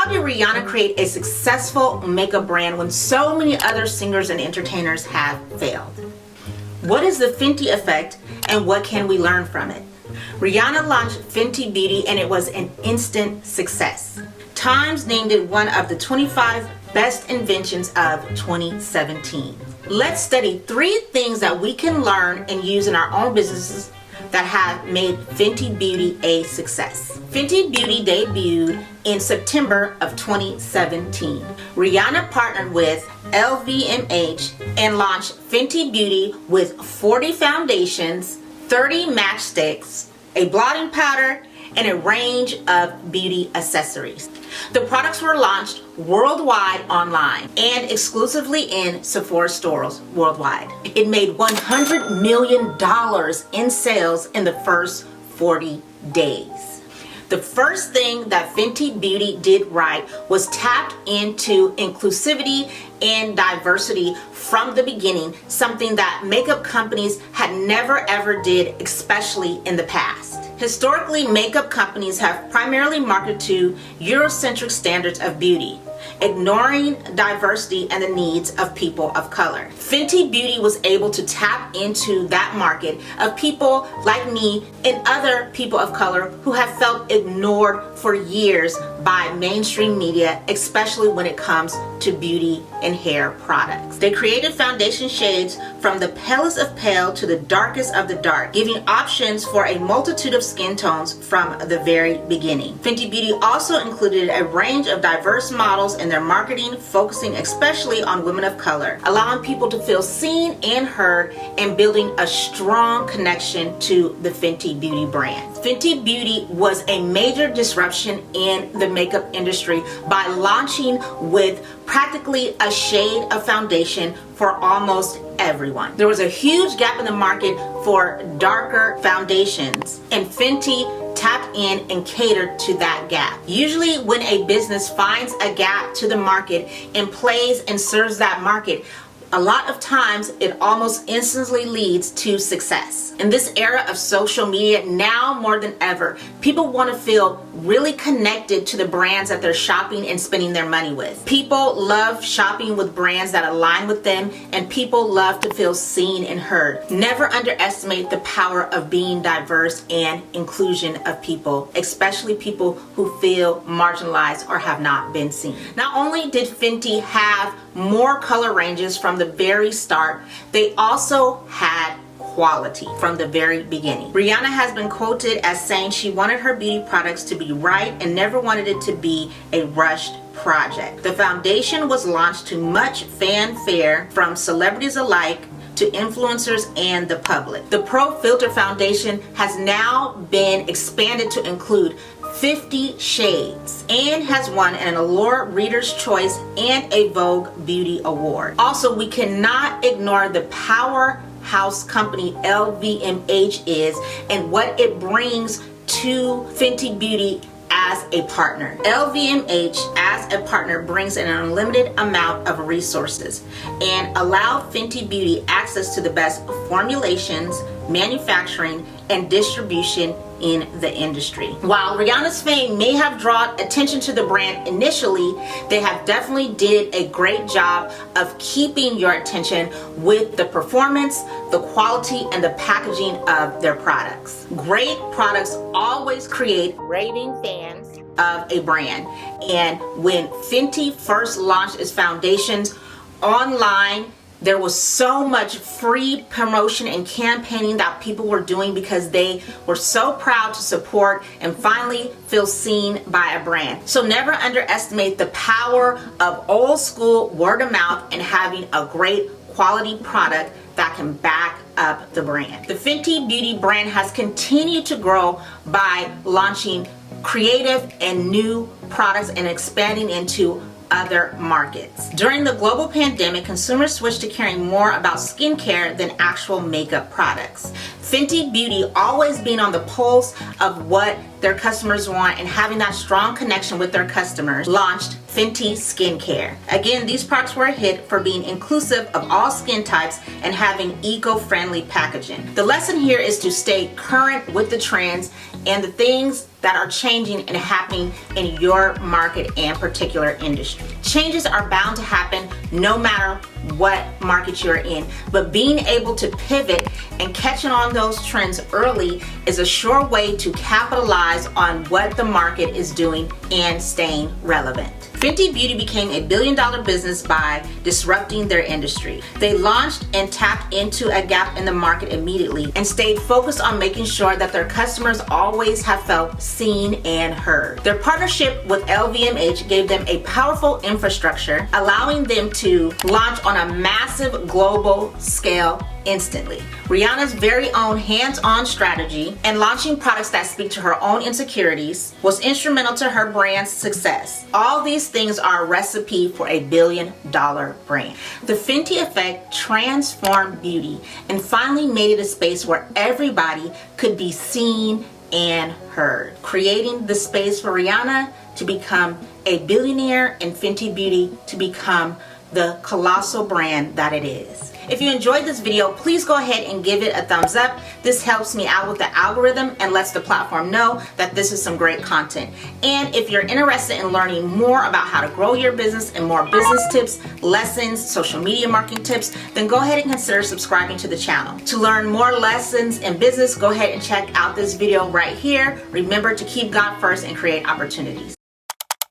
How did Rihanna create a successful makeup brand when so many other singers and entertainers have failed? What is the Fenty effect and what can we learn from it? Rihanna launched Fenty Beauty and it was an instant success. Times named it one of the 25 best inventions of 2017. Let's study 3 things that we can learn and use in our own businesses that have made Fenty Beauty a success. Fenty Beauty debuted in September of 2017. Rihanna partnered with LVMH and launched Fenty Beauty with 40 foundations, 30 matchsticks, a blotting powder, and a range of beauty accessories. The products were launched worldwide online and exclusively in Sephora stores worldwide. It made $100 million in sales in the first 40 days. The first thing that Fenty Beauty did right was tapped into inclusivity and diversity from the beginning, something that makeup companies had never ever did, especially in the past. Historically, makeup companies have primarily marketed to Eurocentric standards of beauty, ignoring diversity and the needs of people of color. Fenty Beauty was able to tap into that market of people like me and other people of color who have felt ignored for years by mainstream media, especially when it comes to beauty and hair products. They created foundation shades from the palest of pale to the darkest of the dark, giving options for a multitude of skin tones from the very beginning. Fenty Beauty also included a range of diverse models in their marketing, focusing especially on women of color, allowing people to feel seen and heard and building a strong connection to the Fenty Beauty brand. Fenty Beauty was a major disruption in the makeup industry by launching with practically a shade of foundation for almost everyone. There was a huge gap in the market for darker foundations, and Fenty tapped in and catered to that gap. Usually when a business finds a gap to the market and plays and serves that market, a lot of times it almost instantly leads to success. In this era of social media, now more than ever, people want to feel really connected to the brands that they're shopping and spending their money with. People love shopping with brands that align with them, and people love to feel seen and heard. Never underestimate the power of being diverse and inclusion of people, especially people who feel marginalized or have not been seen. Not only did Fenty have more color ranges from the very start, they also had quality from the very beginning. Rihanna has been quoted as saying she wanted her beauty products to be right and never wanted it to be a rushed project. The foundation was launched to much fanfare from celebrities alike to influencers and the public. The Pro Filter Foundation has now been expanded to include 50 shades and has won an Allure Reader's Choice and a Vogue Beauty Award. Also, we cannot ignore the powerhouse company LVMH is and what it brings to Fenty Beauty as a partner. LVMH as a partner brings an unlimited amount of resources and allow Fenty Beauty access to the best formulations, manufacturing, and distribution in the industry. While Rihanna's fame may have drawn attention to the brand initially, they have definitely did a great job of keeping your attention with the performance, the quality, and the packaging of their products. Great products always create raving fans of a brand. And when Fenty first launched its foundations online, there was so much free promotion and campaigning that people were doing because they were so proud to support and finally feel seen by a brand. So never underestimate the power of old school word of mouth and having a great quality product that can back up the brand. The Fenty Beauty brand has continued to grow by launching creative and new products and expanding into other markets. During the global pandemic, consumers switched to caring more about skincare than actual makeup products. Fenty Beauty, always being on the pulse of what their customers want and having that strong connection with their customers, launched Fenty Skincare. Again, these products were a hit for being inclusive of all skin types and having eco-friendly packaging. The lesson here is to stay current with the trends and the things that are changing and happening in your market and particular industry. Changes are bound to happen no matter what market you're in, but being able to pivot and catching on those trends early is a sure way to capitalize on what the market is doing and staying relevant. Fenty Beauty became a billion-dollar business by disrupting their industry. They launched and tapped into a gap in the market immediately and stayed focused on making sure that their customers always have felt seen and heard. Their partnership with LVMH gave them a powerful infrastructure, allowing them to launch on a massive global scale instantly. Rihanna's very own hands-on strategy and launching products that speak to her own insecurities was instrumental to her brand's success. All these things are a recipe for a billion-dollar brand. The Fenty effect transformed beauty and finally made it a space where everybody could be seen and heard, creating the space for Rihanna to become a billionaire and Fenty Beauty to become the colossal brand that it is. If you enjoyed this video, please go ahead and give it a thumbs up. This helps me out with the algorithm and lets the platform know that this is some great content. And if you're interested in learning more about how to grow your business and more business tips, lessons, social media marketing tips, then go ahead and consider subscribing to the channel. To learn more lessons in business, go ahead and check out this video right here. Remember to keep God first and create opportunities.